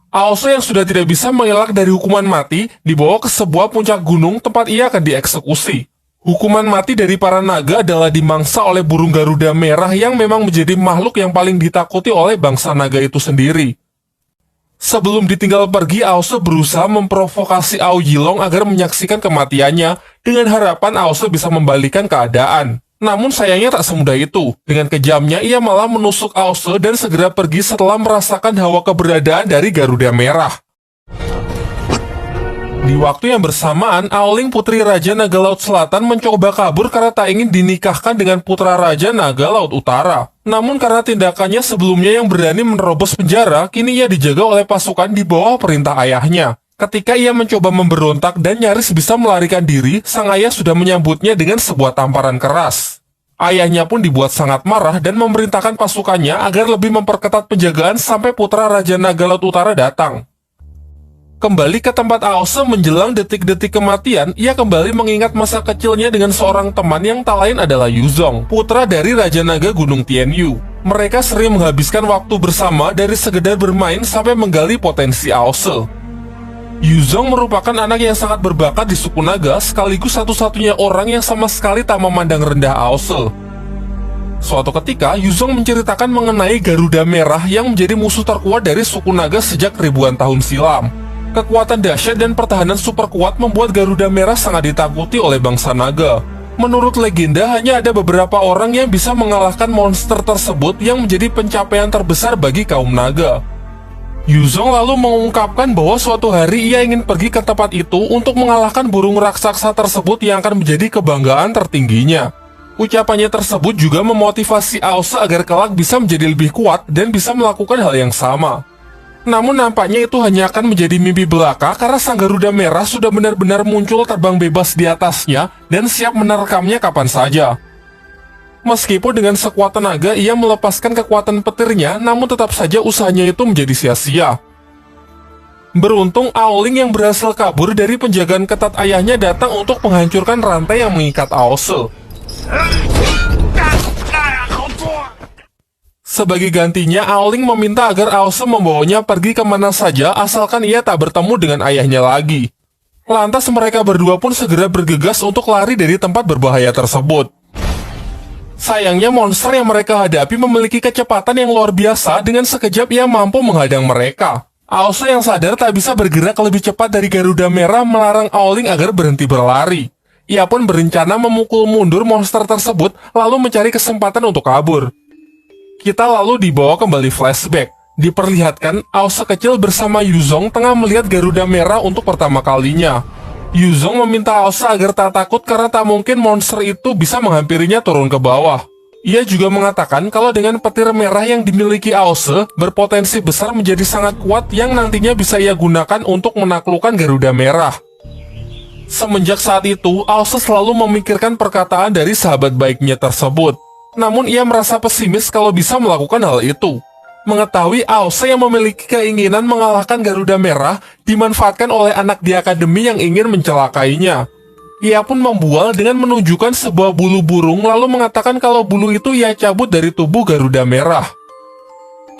Aoso yang sudah tidak bisa mengelak dari hukuman mati dibawa ke sebuah puncak gunung tempat ia akan dieksekusi. Hukuman mati dari para naga adalah dimangsa oleh burung Garuda Merah yang memang menjadi makhluk yang paling ditakuti oleh bangsa naga itu sendiri. Sebelum ditinggal pergi, Aoso berusaha memprovokasi Ao Yilong agar menyaksikan kematiannya dengan harapan Aoso bisa membalikan keadaan. Namun sayangnya tak semudah itu. Dengan kejamnya, ia malah menusuk Aoso dan segera pergi setelah merasakan hawa keberadaan dari Garuda Merah. Di waktu yang bersamaan, Aoling putri Raja Naga Laut Selatan mencoba kabur karena tak ingin dinikahkan dengan putra Raja Naga Laut Utara. Namun karena tindakannya sebelumnya yang berani menerobos penjara, kini ia dijaga oleh pasukan di bawah perintah ayahnya. Ketika ia mencoba memberontak dan nyaris bisa melarikan diri, sang ayah sudah menyambutnya dengan sebuah tamparan keras. Ayahnya pun dibuat sangat marah dan memerintahkan pasukannya agar lebih memperketat penjagaan sampai putra Raja Naga Laut Utara datang. Kembali ke tempat Aoso menjelang detik-detik kematian, ia kembali mengingat masa kecilnya dengan seorang teman yang tak lain adalah Yuzong, putra dari Raja Naga Gunung Tianyu. Mereka sering menghabiskan waktu bersama dari sekedar bermain sampai menggali potensi Aoso. Yuzong merupakan anak yang sangat berbakat di suku naga, sekaligus satu-satunya orang yang sama sekali tak memandang rendah Aoso. Suatu ketika, Yuzong menceritakan mengenai Garuda Merah yang menjadi musuh terkuat dari suku naga sejak ribuan tahun silam. Kekuatan dahsyat dan pertahanan super kuat membuat Garuda Merah sangat ditakuti oleh bangsa naga. Menurut legenda, hanya ada beberapa orang yang bisa mengalahkan monster tersebut yang menjadi pencapaian terbesar bagi kaum naga. Yuzong lalu mengungkapkan bahwa suatu hari ia ingin pergi ke tempat itu untuk mengalahkan burung raksasa tersebut yang akan menjadi kebanggaan tertingginya. Ucapannya tersebut juga memotivasi Aoso agar kelak bisa menjadi lebih kuat dan bisa melakukan hal yang sama. Namun nampaknya itu hanya akan menjadi mimpi belaka karena sang Garuda Merah sudah benar-benar muncul terbang bebas di atasnya dan siap menerkamnya kapan saja. Meskipun dengan sekuat tenaga ia melepaskan kekuatan petirnya, namun tetap saja usahanya itu menjadi sia-sia. Beruntung Aoling yang berhasil kabur dari penjagaan ketat ayahnya datang untuk menghancurkan rantai yang mengikat Aoso. Sebagai gantinya, Aoling meminta agar Aoso membawanya pergi kemana saja asalkan ia tak bertemu dengan ayahnya lagi. Lantas mereka berdua pun segera bergegas untuk lari dari tempat berbahaya tersebut. Sayangnya monster yang mereka hadapi memiliki kecepatan yang luar biasa, dengan sekejap ia mampu menghadang mereka. Aoso yang sadar tak bisa bergerak lebih cepat dari Garuda Merah melarang Aoling agar berhenti berlari. Ia pun berencana memukul mundur monster tersebut lalu mencari kesempatan untuk kabur. Kita lalu dibawa kembali flashback. Diperlihatkan Aoso kecil bersama Yuzong tengah melihat Garuda Merah untuk pertama kalinya. Yuzong meminta Aoso agar tak takut karena tak mungkin monster itu bisa menghampirinya turun ke bawah. Ia juga mengatakan kalau dengan petir merah yang dimiliki Aoso berpotensi besar menjadi sangat kuat yang nantinya bisa ia gunakan untuk menaklukkan Garuda Merah. Semenjak saat itu, Aoso selalu memikirkan perkataan dari sahabat baiknya tersebut. Namun ia merasa pesimis kalau bisa melakukan hal itu. Mengetahui Aoso yang memiliki keinginan mengalahkan Garuda Merah dimanfaatkan oleh anak di akademi yang ingin mencelakainya. Ia pun membual dengan menunjukkan sebuah bulu burung lalu mengatakan kalau bulu itu ia cabut dari tubuh Garuda Merah.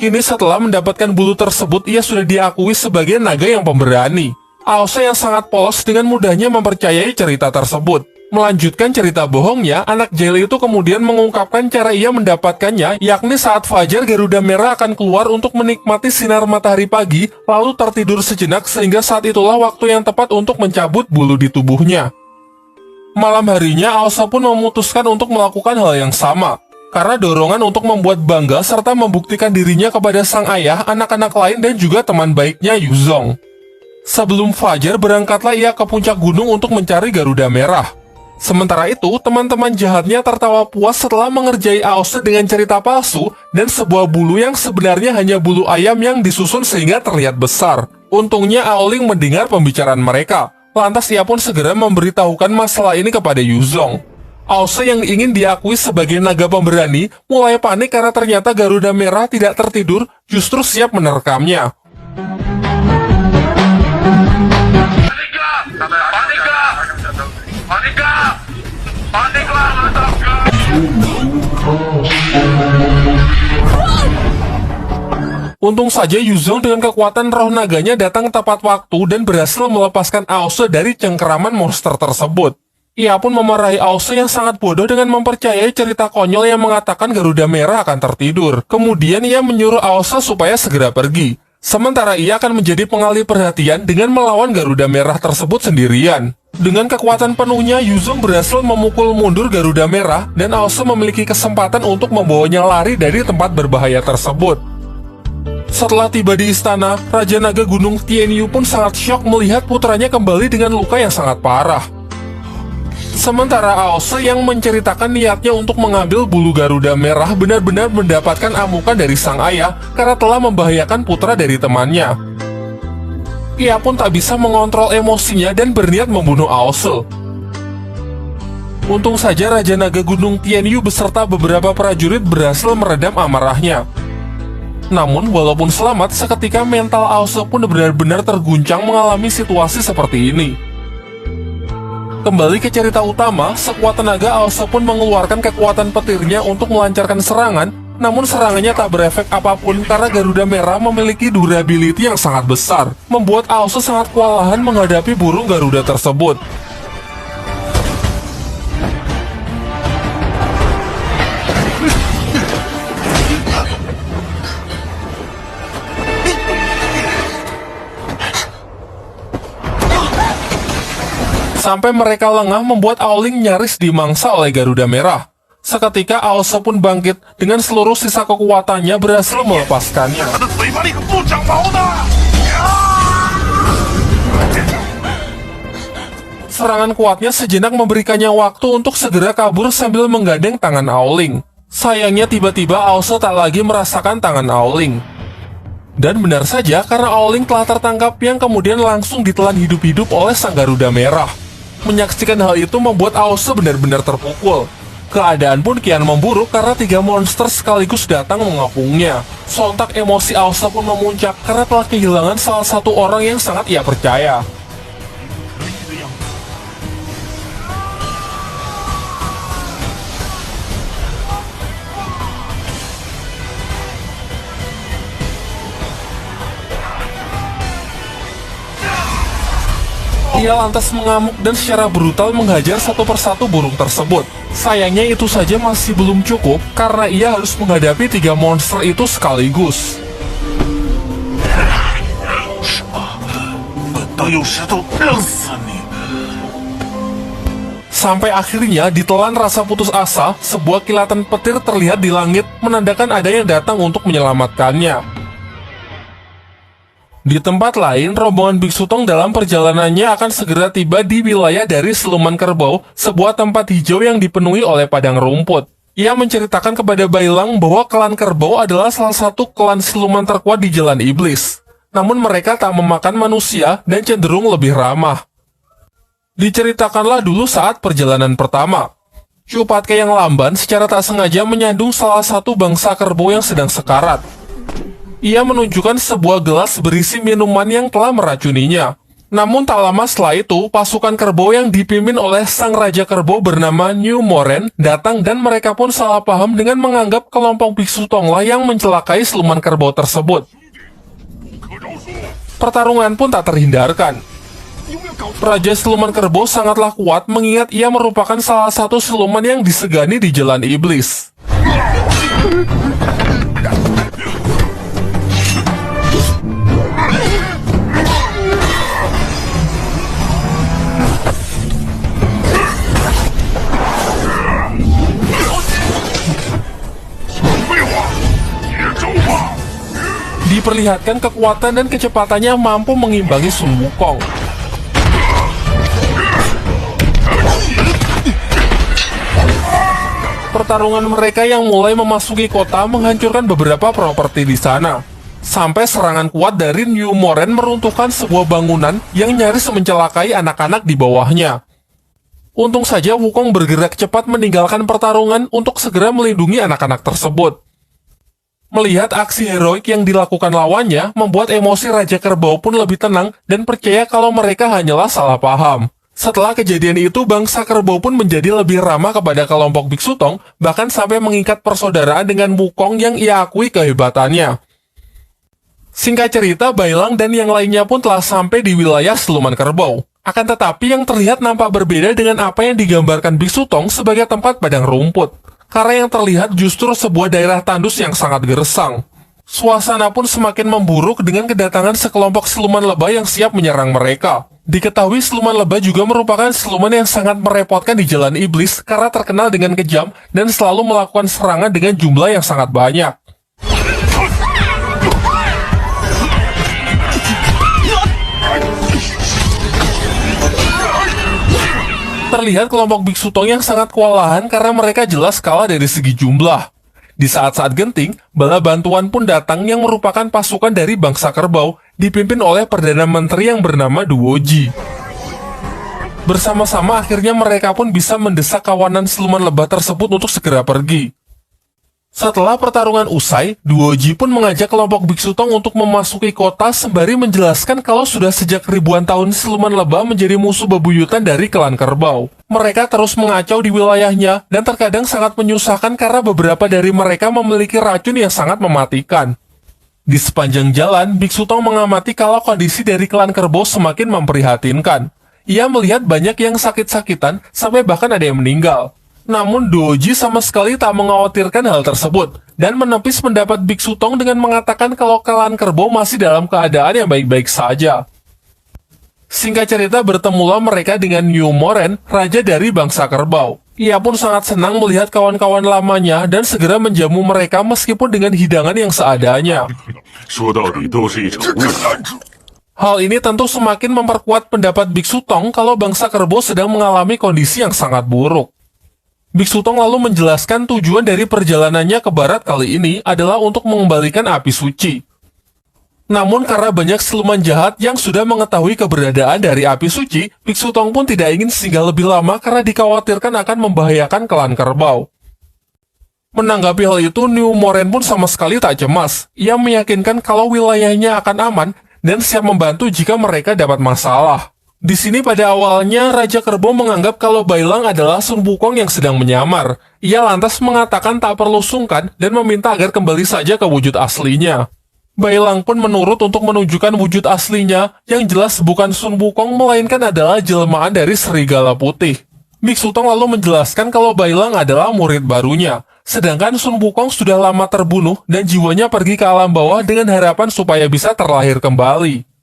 Kini setelah mendapatkan bulu tersebut, ia sudah diakui sebagai naga yang pemberani. Aoso yang sangat polos dengan mudahnya mempercayai cerita tersebut. Melanjutkan cerita bohongnya, anak jahil itu kemudian mengungkapkan cara ia mendapatkannya, yakni saat fajar Garuda Merah akan keluar untuk menikmati sinar matahari pagi, lalu tertidur sejenak sehingga saat itulah waktu yang tepat untuk mencabut bulu di tubuhnya. Malam harinya, Aoso pun memutuskan untuk melakukan hal yang sama. Karena dorongan untuk membuat bangga serta membuktikan dirinya kepada sang ayah, anak-anak lain dan juga teman baiknya Yuzong. Sebelum fajar, berangkatlah ia ke puncak gunung untuk mencari Garuda Merah. Sementara itu, teman-teman jahatnya tertawa puas setelah mengerjai Aoso dengan cerita palsu dan sebuah bulu yang sebenarnya hanya bulu ayam yang disusun sehingga terlihat besar. Untungnya Aoling mendengar pembicaraan mereka. Lantas ia pun segera memberitahukan masalah ini kepada Yuzong. Aoso yang ingin diakui sebagai naga pemberani mulai panik karena ternyata Garuda Merah tidak tertidur, justru siap menerkamnya. Untung saja Yuzong dengan kekuatan roh naganya datang tepat waktu dan berhasil melepaskan Aose dari cengkeraman monster tersebut. Ia pun memarahi Aose yang sangat bodoh dengan mempercayai cerita konyol yang mengatakan Garuda Merah akan tertidur. Kemudian ia menyuruh Aose supaya segera pergi. Sementara ia akan menjadi pengalih perhatian dengan melawan Garuda Merah tersebut sendirian. Dengan kekuatan penuhnya, Yuzong berhasil memukul mundur Garuda Merah dan Aose memiliki kesempatan untuk membawanya lari dari tempat berbahaya tersebut. Setelah tiba di istana, Raja Naga Gunung Tianyu pun sangat syok melihat putranya kembali dengan luka yang sangat parah. Sementara Aose yang menceritakan niatnya untuk mengambil bulu Garuda Merah benar-benar mendapatkan amukan dari sang ayah karena telah membahayakan putra dari temannya. Ia pun tak bisa mengontrol emosinya dan berniat membunuh Aose. Untung saja Raja Naga Gunung Tianyu beserta beberapa prajurit berhasil meredam amarahnya. Namun, walaupun selamat, seketika mental Aose pun benar-benar terguncang mengalami situasi seperti ini. Kembali ke cerita utama, sekuat tenaga Aose pun mengeluarkan kekuatan petirnya untuk melancarkan serangan, namun serangannya tak berefek apapun karena Garuda Merah memiliki durability yang sangat besar, membuat Aose sangat kewalahan menghadapi burung Garuda tersebut. Sampai mereka lengah membuat Aoling nyaris dimangsa oleh Garuda Merah. Seketika Aose pun bangkit dengan seluruh sisa kekuatannya berhasil melepaskannya. Serangan kuatnya sejenak memberikannya waktu untuk segera kabur sambil menggandeng tangan Aoling. Sayangnya tiba-tiba Aose tak lagi merasakan tangan Aoling. Dan benar saja karena Aoling telah tertangkap yang kemudian langsung ditelan hidup-hidup oleh sang Garuda Merah. Menyaksikan hal itu membuat Aose benar-benar terpukul. Keadaan pun kian memburuk karena 3 monster sekaligus datang mengepungnya. Sontak emosi Aose pun memuncak karena telah kehilangan salah satu orang yang sangat ia percaya. Ia lantas mengamuk dan secara brutal menghajar satu persatu burung tersebut. Sayangnya itu saja masih belum cukup karena ia harus menghadapi 3 monster itu sekaligus. Sampai akhirnya ditelan rasa putus asa, sebuah kilatan petir terlihat di langit menandakan ada yang datang untuk menyelamatkannya. Di tempat lain, rombongan Biksu Tong dalam perjalanannya akan segera tiba di wilayah dari Siluman Kerbau, sebuah tempat hijau yang dipenuhi oleh padang rumput. Ia menceritakan kepada Bailang bahwa klan Kerbau adalah salah satu klan siluman terkuat di Jalan Iblis. Namun mereka tak memakan manusia dan cenderung lebih ramah. Diceritakanlah dulu saat perjalanan pertama. Cupatke yang lamban secara tak sengaja menyandung salah satu bangsa kerbau yang sedang sekarat. Ia menunjukkan sebuah gelas berisi minuman yang telah meracuninya. Namun tak lama setelah itu, pasukan kerbau yang dipimpin oleh sang Raja Kerbau bernama New Moren datang dan mereka pun salah paham dengan menganggap kelompok Biksu Tonglah yang mencelakai siluman kerbau tersebut. Pertarungan pun tak terhindarkan. Raja Siluman Kerbau sangatlah kuat mengingat ia merupakan salah satu siluman yang disegani di Jalan Iblis. Diperlihatkan kekuatan dan kecepatannya mampu mengimbangi Sun Wukong. Pertarungan mereka yang mulai memasuki kota menghancurkan beberapa properti di sana. Sampai serangan kuat dari New Moren meruntuhkan sebuah bangunan yang nyaris mencelakai anak-anak di bawahnya. Untung saja Wukong bergerak cepat meninggalkan pertarungan untuk segera melindungi anak-anak tersebut. Melihat aksi heroik yang dilakukan lawannya, membuat emosi Raja Kerbau pun lebih tenang dan percaya kalau mereka hanyalah salah paham. Setelah kejadian itu, bangsa Kerbau pun menjadi lebih ramah kepada kelompok Biksu Tong, bahkan sampai mengikat persaudaraan dengan Wukong yang ia akui kehebatannya. Singkat cerita, Bailang dan yang lainnya pun telah sampai di wilayah siluman kerbau. Akan tetapi yang terlihat nampak berbeda dengan apa yang digambarkan Biksu Tong sebagai tempat padang rumput. Karena yang terlihat justru sebuah daerah tandus yang sangat gersang. Suasana pun semakin memburuk dengan kedatangan sekelompok siluman lebah yang siap menyerang mereka. Diketahui siluman lebah juga merupakan siluman yang sangat merepotkan di jalan iblis karena terkenal dengan kejam dan selalu melakukan serangan dengan jumlah yang sangat banyak. Terlihat kelompok Biksu Tong yang sangat kewalahan karena mereka jelas kalah dari segi jumlah. Di saat-saat genting, bala bantuan pun datang yang merupakan pasukan dari bangsa kerbau, dipimpin oleh Perdana Menteri yang bernama Duoji. Bersama-sama akhirnya mereka pun bisa mendesak kawanan siluman lebah tersebut untuk segera pergi. Setelah pertarungan usai, Duoji pun mengajak kelompok Biksu Tong untuk memasuki kota sembari menjelaskan kalau sudah sejak ribuan tahun siluman lebah menjadi musuh bebuyutan dari klan kerbau. Mereka terus mengacau di wilayahnya dan terkadang sangat menyusahkan karena beberapa dari mereka memiliki racun yang sangat mematikan. Di sepanjang jalan, Biksu Tong mengamati kalau kondisi dari klan kerbau semakin memprihatinkan. Ia melihat banyak yang sakit-sakitan sampai bahkan ada yang meninggal. Namun Duoji sama sekali tak mengkhawatirkan hal tersebut dan menepis pendapat Biksu Tong dengan mengatakan kalau klan kerbau masih dalam keadaan yang baik-baik saja. Singkat cerita, bertemulah mereka dengan New Moren, raja dari bangsa kerbau. Ia pun sangat senang melihat kawan-kawan lamanya dan segera menjamu mereka meskipun dengan hidangan yang seadanya. Hal ini tentu semakin memperkuat pendapat Biksu Tong kalau bangsa kerbau sedang mengalami kondisi yang sangat buruk. Biksu Tong lalu menjelaskan tujuan dari perjalanannya ke barat kali ini adalah untuk mengembalikan api suci. Namun karena banyak siluman jahat yang sudah mengetahui keberadaan dari api suci, Biksu Tong pun tidak ingin singgah lebih lama karena dikhawatirkan akan membahayakan klan kerbau. Menanggapi hal itu, New Moren pun sama sekali tak cemas. Ia meyakinkan kalau wilayahnya akan aman dan siap membantu jika mereka dapat masalah. Di sini pada awalnya, Raja Kerbau menganggap kalau Bailang adalah Sun Wukong yang sedang menyamar. Ia lantas mengatakan tak perlu sungkan dan meminta agar kembali saja ke wujud aslinya. Bailang pun menurut untuk menunjukkan wujud aslinya, yang jelas bukan Sun Wukong melainkan adalah jelmaan dari serigala putih. Biksu Tong lalu menjelaskan kalau Bailang adalah murid barunya, sedangkan Sun Wukong sudah lama terbunuh dan jiwanya pergi ke alam bawah dengan harapan supaya bisa terlahir kembali.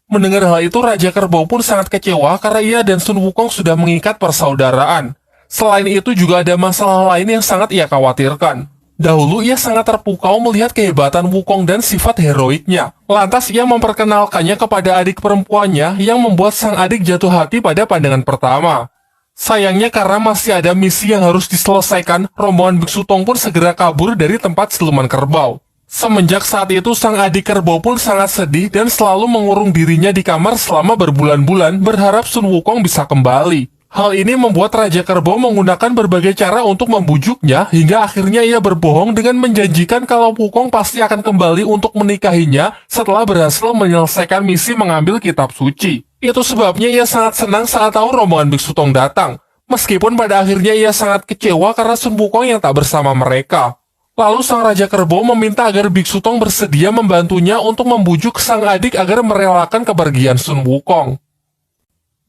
Mendengar hal itu, Raja Kerbau pun sangat kecewa karena ia dan Sun Wukong sudah mengikat persaudaraan. Selain itu juga ada masalah lain yang sangat ia khawatirkan. Dahulu ia sangat terpukau melihat kehebatan Wukong dan sifat heroiknya. Lantas ia memperkenalkannya kepada adik perempuannya yang membuat sang adik jatuh hati pada pandangan pertama. Sayangnya karena masih ada misi yang harus diselesaikan, rombongan Biksu Tong pun segera kabur dari tempat siluman kerbau. Semenjak saat itu, sang adik kerbau pun sangat sedih dan selalu mengurung dirinya di kamar selama berbulan-bulan berharap Sun Wukong bisa kembali. Hal ini membuat Raja Kerbau menggunakan berbagai cara untuk membujuknya hingga akhirnya ia berbohong dengan menjanjikan kalau Wukong pasti akan kembali untuk menikahinya setelah berhasil menyelesaikan misi mengambil kitab suci. Itu sebabnya ia sangat senang saat tahu rombongan Biksu Tong datang. Meskipun pada akhirnya ia sangat kecewa karena Sun Wukong yang tak bersama mereka. Lalu sang Raja Kerbau meminta agar Biksu Tong bersedia membantunya untuk membujuk sang adik agar merelakan kepergian Sun Wukong.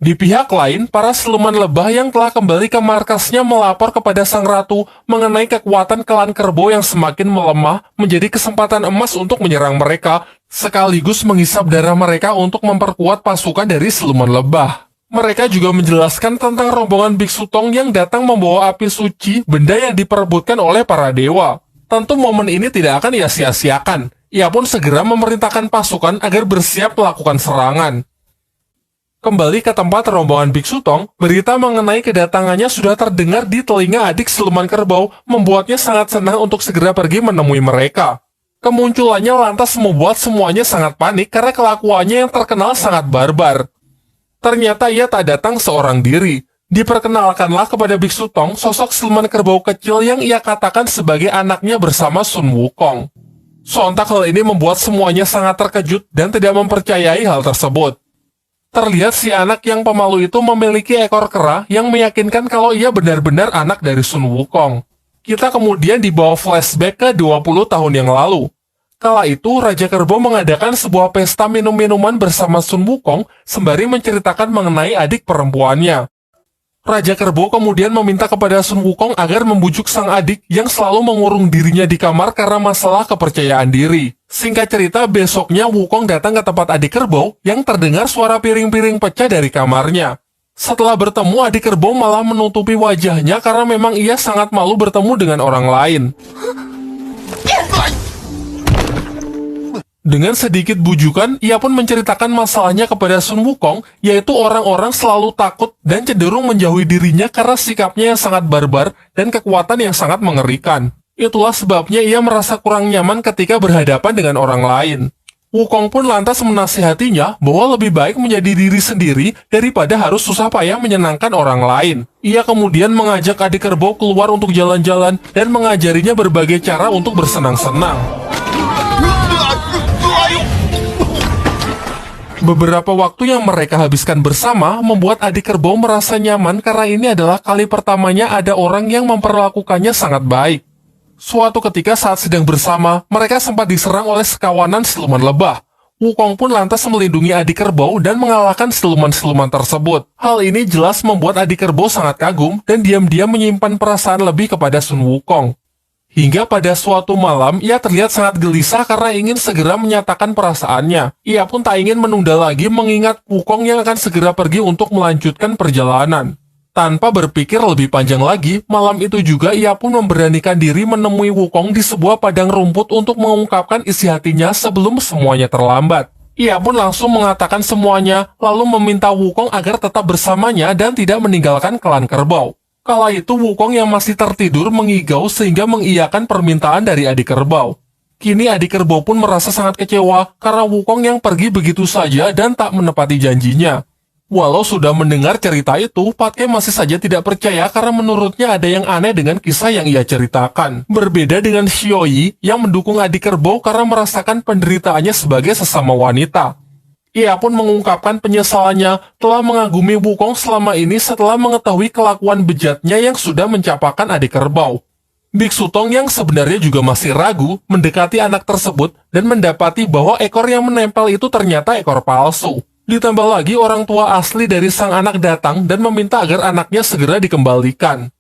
Di pihak lain, para siluman lebah yang telah kembali ke markasnya melapor kepada sang ratu mengenai kekuatan klan kerbau yang semakin melemah menjadi kesempatan emas untuk menyerang mereka, sekaligus menghisap darah mereka untuk memperkuat pasukan dari siluman lebah. Mereka juga menjelaskan tentang rombongan Biksu Tong yang datang membawa api suci, benda yang diperebutkan oleh para dewa. Tentu momen ini tidak akan ia sia-siakan. Ia pun segera memerintahkan pasukan agar bersiap melakukan serangan. Kembali ke tempat rombongan Biksu Tong, berita mengenai kedatangannya sudah terdengar di telinga adik siluman kerbau, membuatnya sangat senang untuk segera pergi menemui mereka. Kemunculannya lantas membuat semuanya sangat panik karena kelakuannya yang terkenal sangat barbar. Ternyata ia tak datang seorang diri. Diperkenalkanlah kepada Biksu Tong sosok siluman kerbau kecil yang ia katakan sebagai anaknya bersama Sun Wukong. Sontak hal ini membuat semuanya sangat terkejut dan tidak mempercayai hal tersebut. Terlihat si anak yang pemalu itu memiliki ekor kera yang meyakinkan kalau ia benar-benar anak dari Sun Wukong. Kita kemudian dibawa flashback ke 20 tahun yang lalu. Kala itu, Raja Kerbau mengadakan sebuah pesta minum-minuman bersama Sun Wukong sembari menceritakan mengenai adik perempuannya. Raja Kerbau kemudian meminta kepada Sun Wukong agar membujuk sang adik yang selalu mengurung dirinya di kamar karena masalah kepercayaan diri. Singkat cerita, besoknya Wukong datang ke tempat adik kerbau yang terdengar suara piring-piring pecah dari kamarnya. Setelah bertemu, adik kerbau malah menutupi wajahnya karena memang ia sangat malu bertemu dengan orang lain. Dengan sedikit bujukan, ia pun menceritakan masalahnya kepada Sun Wukong, yaitu orang-orang selalu takut dan cenderung menjauhi dirinya karena sikapnya yang sangat barbar dan kekuatan yang sangat mengerikan. Itulah sebabnya ia merasa kurang nyaman ketika berhadapan dengan orang lain. Wukong pun lantas menasihatinya bahwa lebih baik menjadi diri sendiri daripada harus susah payah menyenangkan orang lain. Ia kemudian mengajak adik kerbau keluar untuk jalan-jalan dan mengajarinya berbagai cara untuk bersenang-senang. Beberapa waktu yang mereka habiskan bersama membuat adik kerbau merasa nyaman karena ini adalah kali pertamanya ada orang yang memperlakukannya sangat baik. Suatu ketika saat sedang bersama, mereka sempat diserang oleh sekawanan siluman lebah. Wukong pun lantas melindungi adik kerbau dan mengalahkan siluman-siluman tersebut. Hal ini jelas membuat adik kerbau sangat kagum dan diam-diam menyimpan perasaan lebih kepada Sun Wukong. Hingga pada suatu malam, ia terlihat sangat gelisah karena ingin segera menyatakan perasaannya. Ia pun tak ingin menunda lagi mengingat Wukong yang akan segera pergi untuk melanjutkan perjalanan. Tanpa berpikir lebih panjang lagi, malam itu juga ia pun memberanikan diri menemui Wukong di sebuah padang rumput untuk mengungkapkan isi hatinya sebelum semuanya terlambat. Ia pun langsung mengatakan semuanya, lalu meminta Wukong agar tetap bersamanya dan tidak meninggalkan klan kerbau. Kala itu Wukong yang masih tertidur mengigau sehingga mengiyakan permintaan dari adik kerbau. Kini adik kerbau pun merasa sangat kecewa karena Wukong yang pergi begitu saja dan tak menepati janjinya. Walau sudah mendengar cerita itu, Patke masih saja tidak percaya karena menurutnya ada yang aneh dengan kisah yang ia ceritakan. Berbeda dengan Xiaoyi yang mendukung adik kerbau karena merasakan penderitaannya sebagai sesama wanita. Ia pun mengungkapkan penyesalannya telah mengagumi Wukong selama ini setelah mengetahui kelakuan bejatnya yang sudah mencapakan adik kerbau. Biksu Tong yang sebenarnya juga masih ragu mendekati anak tersebut dan mendapati bahwa ekor yang menempel itu ternyata ekor palsu. Ditambah lagi orang tua asli dari sang anak datang dan meminta agar anaknya segera dikembalikan.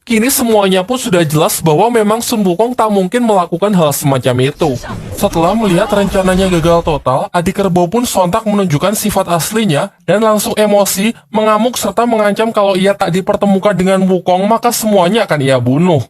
Kini semuanya pun sudah jelas bahwa memang Sun Wukong tak mungkin melakukan hal semacam itu. Setelah melihat rencananya gagal total, adik kerbau pun sontak menunjukkan sifat aslinya dan langsung emosi, mengamuk serta mengancam kalau ia tak dipertemukan dengan Wukong maka semuanya akan ia bunuh.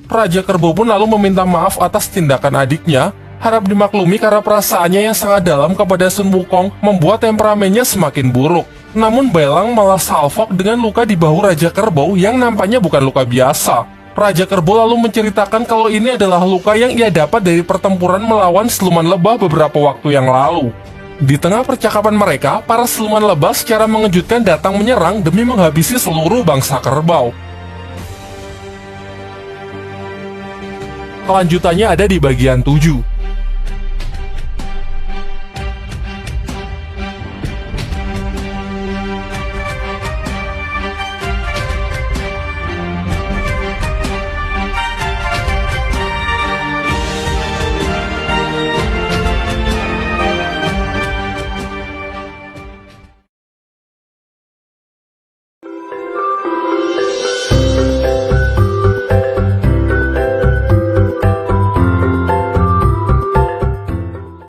Raja Kerbau pun lalu meminta maaf atas tindakan adiknya, harap dimaklumi karena perasaannya yang sangat dalam kepada Sun Wukong membuat temperamennya semakin buruk. Namun Bailang malah salfok dengan luka di bahu Raja Kerbau yang nampaknya bukan luka biasa. Raja Kerbau lalu menceritakan kalau ini adalah luka yang ia dapat dari pertempuran melawan siluman lebah beberapa waktu yang lalu. Di tengah percakapan mereka, para siluman lebah secara mengejutkan datang menyerang demi menghabisi seluruh bangsa kerbau. Kelanjutannya ada di bagian 7.